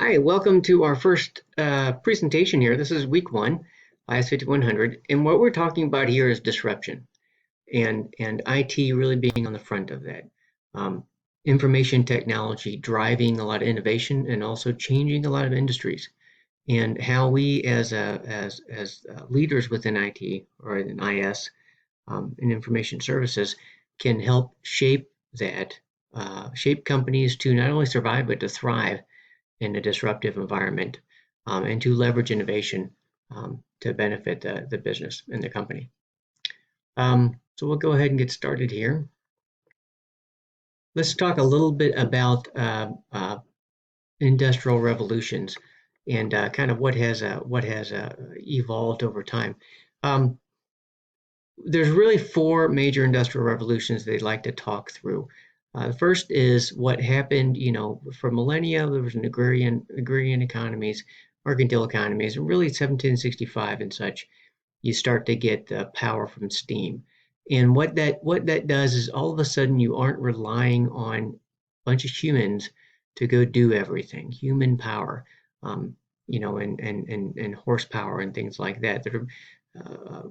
Hi, welcome to our first presentation here. This is week one, IS 5100, and what we're talking about here is disruption and IT really being on the front of that. Um, Information technology driving a lot of innovation and also changing a lot of industries, and how we as leaders within IT or in IS in information services can help shape that, shape companies to not only survive but to thrive in a disruptive environment, and to leverage innovation to benefit the business and the company. So we'll go ahead and get started here. Let's talk a little bit about industrial revolutions and kind of what has evolved over time. Um, there's really four major industrial revolutions they'd like to talk through. The first is what happened, for millennia. There was an agrarian economies, mercantile economies, and really 1765 and such. You start to get the power from steam, and what that does is all of a sudden you aren't relying on a bunch of humans to go do everything. Human power, and horsepower and things like that are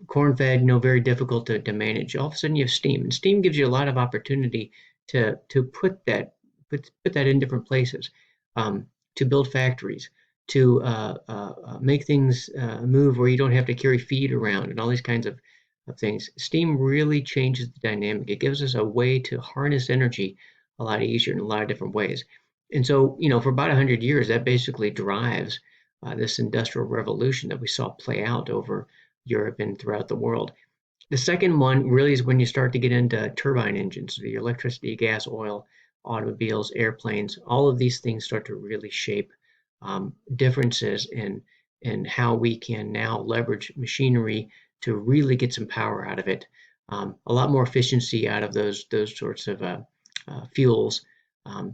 corn-fed, very difficult to manage. All of a sudden, you have steam, and steam gives you a lot of opportunity to put that in different places, to build factories, to make things move where you don't have to carry feed around and all these kinds of things. Steam really changes the dynamic. It gives us a way to harness energy a lot easier in a lot of different ways. And so, for about 100 years, that basically drives this industrial revolution that we saw play out over Europe and throughout the world. The second one really is when you start to get into turbine engines, the electricity, gas, oil, automobiles, airplanes. All of these things start to really shape differences in how we can now leverage machinery to really get some power out of it, a lot more efficiency out of those sorts of fuels,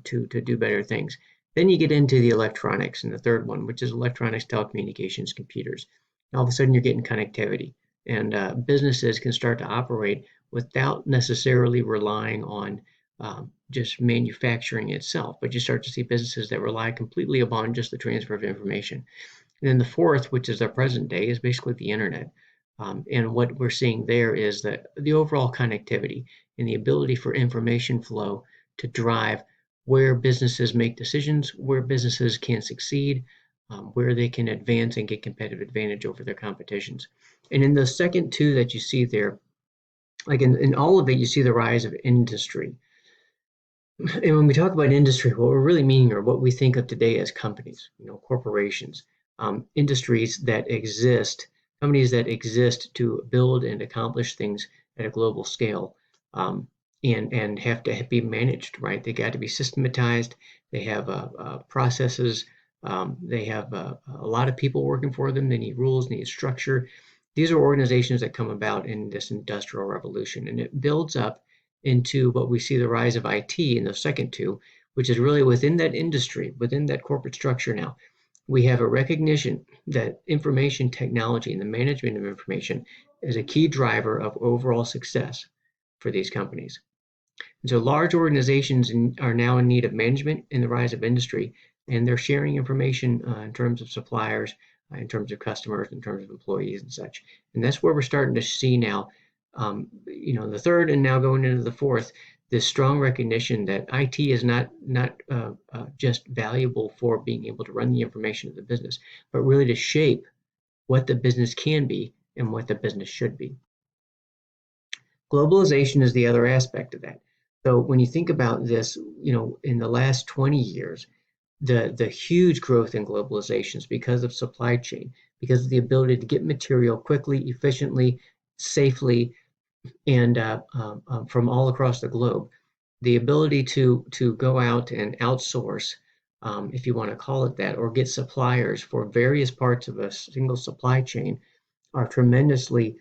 to do better things. Then you get into the electronics and the third one, which is electronics, telecommunications, computers. All of a sudden, you're getting connectivity, and businesses can start to operate without necessarily relying on just manufacturing itself, but you start to see businesses that rely completely upon just the transfer of information. And then the fourth, which is our present day, is basically the internet. And what we're seeing there is that the overall connectivity and the ability for information flow to drive where businesses make decisions, where businesses can succeed, where they can advance and get competitive advantage over their competitions. And in the second two that you see there, like in all of it, you see the rise of industry. And when we talk about industry, what we're really meaning are what we think of today as companies, corporations, industries that exist, companies that exist to build and accomplish things at a global scale, and have to be managed, right? They got to be systematized. They have processes. They have a lot of people working for them. They need rules, need structure. These are organizations that come about in this industrial revolution, and it builds up into what we see the rise of IT in the second two, which is really within that industry, within that corporate structure now. We have a recognition that information technology and the management of information is a key driver of overall success for these companies. And so large organizations are now in need of management in the rise of industry, and they're sharing information in terms of suppliers, in terms of customers, in terms of employees and such. And that's where we're starting to see now, the third and now going into the fourth, this strong recognition that IT is not just valuable for being able to run the information of the business, but really to shape what the business can be and what the business should be. Globalization is the other aspect of that. So when you think about this, in the last 20 years, the huge growth in globalization is because of supply chain, because of the ability to get material quickly, efficiently, safely, and from all across the globe. The ability to go out and outsource, if you want to call it that, or get suppliers for various parts of a single supply chain are tremendously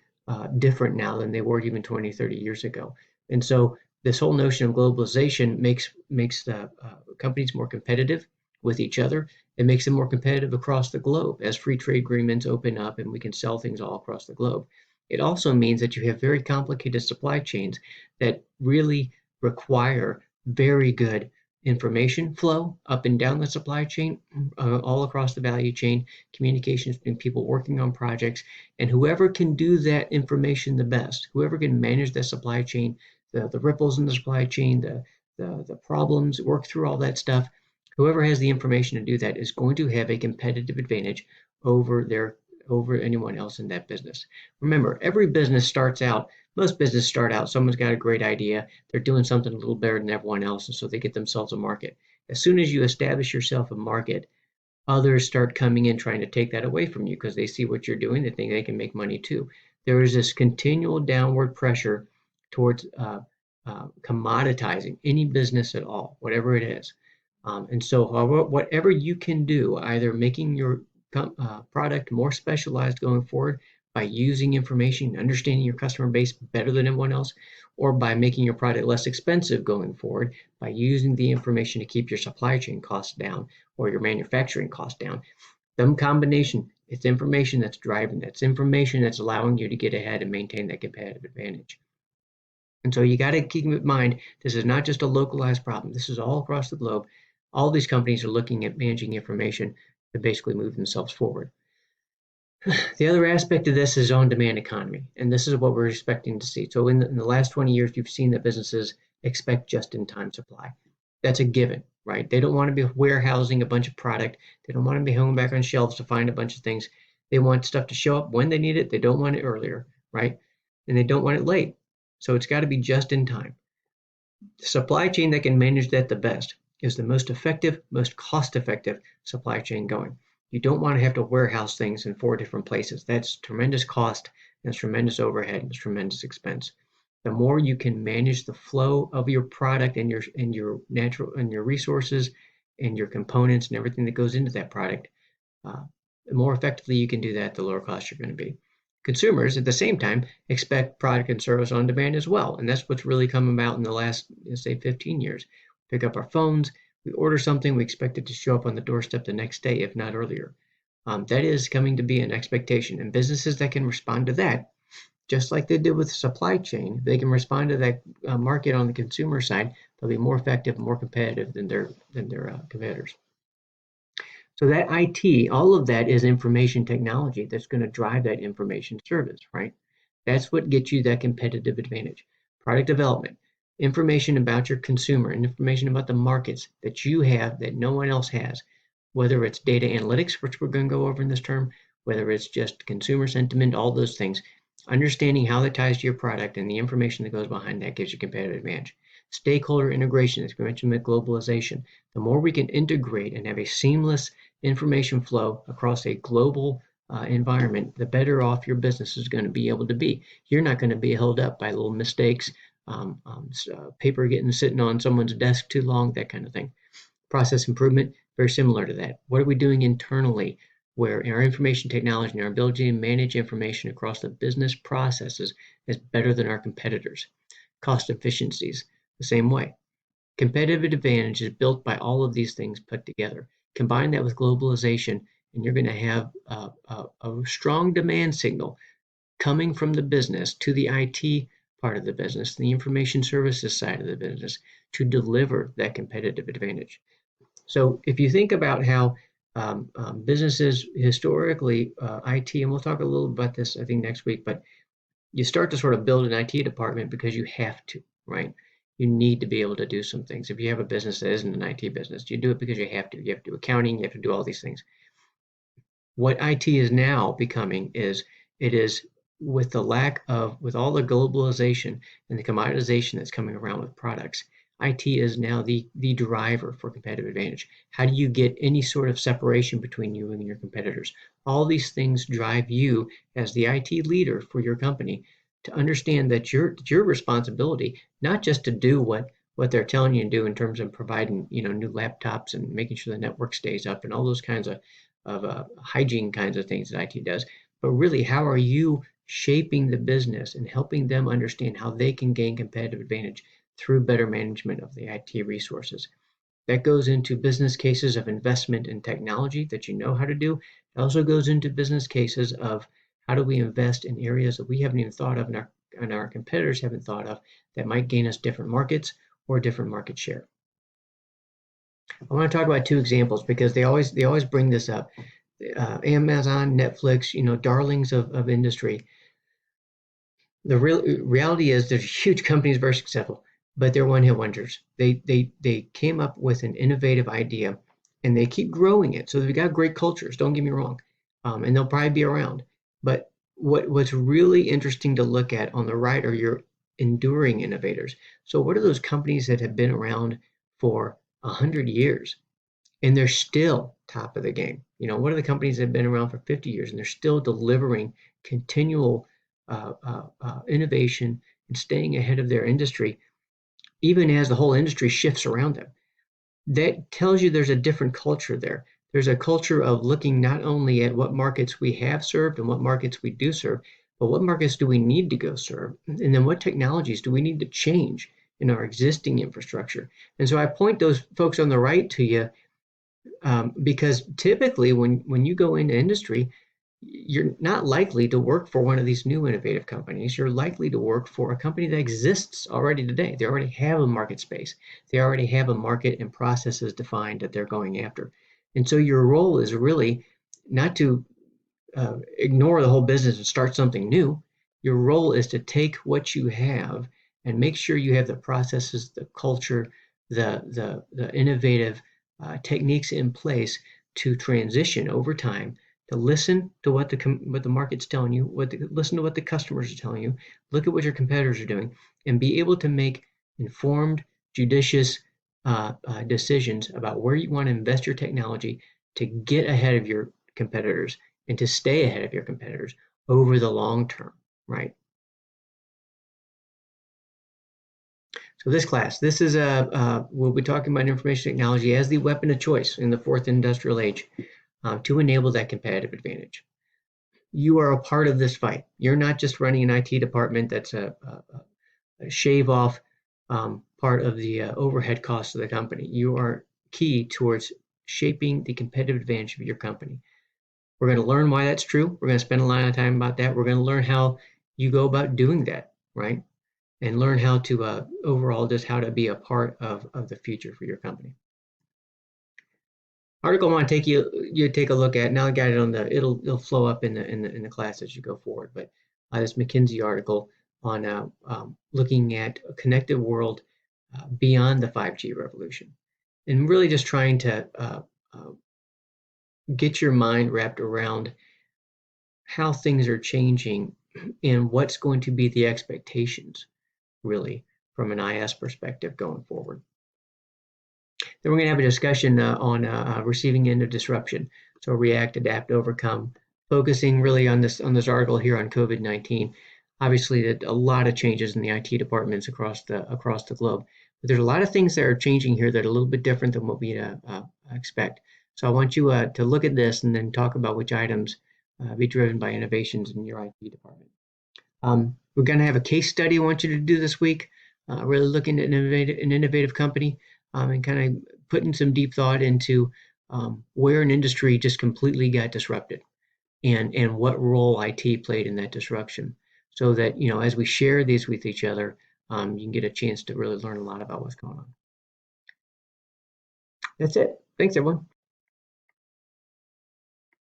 different now than they were even 20, 30 years ago. And so this whole notion of globalization makes the companies more competitive with each other. It makes them more competitive across the globe as free trade agreements open up and we can sell things all across the globe. It also means that you have very complicated supply chains that really require very good information flow up and down the supply chain, all across the value chain, communications between people working on projects, and whoever can do that information the best, whoever can manage the supply chain, the ripples in the supply chain, the problems, work through all that stuff, whoever has the information to do that is going to have a competitive advantage over over anyone else in that business. Remember, every business starts out, most businesses start out, someone's got a great idea, they're doing something a little better than everyone else, and so they get themselves a market. As soon as you establish yourself a market, others start coming in trying to take that away from you because they see what you're doing, they think they can make money too. There is this continual downward pressure towards commoditizing any business at all, whatever it is. And so, whatever you can do, either making your product more specialized going forward by using information, understanding your customer base better than everyone else, or by making your product less expensive going forward by using the information to keep your supply chain costs down or your manufacturing costs down. Some combination, it's information that's driving that. It's information that's allowing you to get ahead and maintain that competitive advantage. And so you got to keep in mind, this is not just a localized problem. This is all across the globe. All these companies are looking at managing information to basically move themselves forward. The other aspect of this is on-demand economy, and this is what we're expecting to see. So in the last 20 years, you've seen that businesses expect just-in-time supply. That's a given, right? They don't want to be warehousing a bunch of product. They don't want to be hung back on shelves to find a bunch of things. They want stuff to show up when they need it. They don't want it earlier, right? And they don't want it late. So it's got to be just in time. The supply chain that can manage that the best is the most effective, most cost-effective supply chain going. You don't want to have to warehouse things in 4 different places. That's tremendous cost, that's tremendous overhead, and it's tremendous expense. The more you can manage the flow of your product and your resources and your components and everything that goes into that product, the more effectively you can do that, the lower cost you're going to be. Consumers, at the same time, expect product and service on demand as well. And that's what's really come about in the last, say, 15 years. Pick up our phones, we order something, we expect it to show up on the doorstep the next day, if not earlier. That is coming to be an expectation. And businesses that can respond to that, just like they did with the supply chain, they can respond to that market on the consumer side, they'll be more effective and more competitive than their competitors. So that IT, all of that is information technology that's going to drive that information service, right? That's what gets you that competitive advantage. Product development, information about your consumer, and information about the markets that you have that no one else has, whether it's data analytics, which we're going to go over in this term, whether it's just consumer sentiment, all those things. Understanding how that ties to your product and the information that goes behind that gives you competitive advantage. Stakeholder integration, as we mentioned with globalization. The more we can integrate and have a seamless information flow across a global environment, the better off your business is going to be able to be. You're not going to be held up by little mistakes, paper sitting on someone's desk too long, that kind of thing. Process improvement, very similar to that. What are we doing internally where our information technology and our ability to manage information across the business processes is better than our competitors? Cost efficiencies, the same way. Competitive advantage is built by all of these things put together. Combine that with globalization, and you're going to have a strong demand signal coming from the business to the IT part of the business, the information services side of the business, to deliver that competitive advantage. So if you think about how businesses historically, IT, and we'll talk a little about this, I think, next week, but you start to sort of build an IT department because you have to, right? You need to be able to do some things. If you have a business that isn't an IT business, you do it because you have to. You have to do accounting, you have to do all these things. What IT is now becoming is it is with all the globalization and the commoditization that's coming around with products, IT is now the driver for competitive advantage. How do you get any sort of separation between you and your competitors? All these things drive you as the IT leader for your company to understand that your responsibility, not just to do what they're telling you to do in terms of providing new laptops and making sure the network stays up and all those kinds of hygiene kinds of things that IT does, but really how are you shaping the business and helping them understand how they can gain competitive advantage through better management of the IT resources. That goes into business cases of investment in technology that you know how to do. It also goes into business cases of how do we invest in areas that we haven't even thought of and our competitors haven't thought of that might gain us different markets or different market share. I want to talk about two examples because they always bring this up. Amazon, Netflix, darlings of industry. The reality is there's huge companies very successful, but they're one-hit wonders. They came up with an innovative idea and they keep growing it. So they've got great cultures, don't get me wrong. And they'll probably be around. But what's really interesting to look at on the right are your enduring innovators. So what are those companies that have been around for 100 years and they're still top of the game? What are the companies that have been around for 50 years and they're still delivering continual innovation and staying ahead of their industry, even as the whole industry shifts around them? That tells you there's a different culture there. There's a culture of looking not only at what markets we have served and what markets we do serve, but what markets do we need to go serve? And then what technologies do we need to change in our existing infrastructure? And so I point those folks on the right to you, because typically when you go into industry, you're not likely to work for one of these new innovative companies. You're likely to work for a company that exists already today. They already have a market space. They already have a market and processes defined that they're going after. And so your role is really not to ignore the whole business and start something new. Your role is to take what you have and make sure you have the processes, the culture, the innovative techniques in place to transition over time, to listen to what the market's telling you, listen to what the customers are telling you, look at what your competitors are doing, and be able to make informed, judicious decisions about where you want to invest your technology to get ahead of your competitors and to stay ahead of your competitors over the long term, right? So this class, this is we'll be talking about information technology as the weapon of choice in the fourth industrial age to enable that competitive advantage. You are a part of this fight. You're not just running an IT department that's a shave off part of the overhead costs of the company. You are key towards shaping the competitive advantage of your company. We're going to learn why that's true. We're going to spend a lot of time about that. We're going to learn how you go about doing that, right? And learn how to overall just how to be a part of the future for your company. Article I want to take you take a look at. Now I got it on it'll flow up in the class as you go forward. But this McKinsey article on looking at a connected world beyond the 5G revolution, and really just trying to get your mind wrapped around how things are changing and what's going to be the expectations, really, from an IS perspective going forward. Then we're going to have a discussion on receiving end of disruption. So react, adapt, overcome, focusing really on this article here on COVID-19. Obviously, a lot of changes in the IT departments across the globe. But there's a lot of things that are changing here that are a little bit different than what we expect. So I want you to look at this and then talk about which items be driven by innovations in your IT department. We're going to have a case study I want you to do this week, really looking at an innovative company and kind of putting some deep thought into where an industry just completely got disrupted and what role IT played in that disruption. So that, as we share these with each other, you can get a chance to really learn a lot about what's going on. That's it. Thanks, everyone.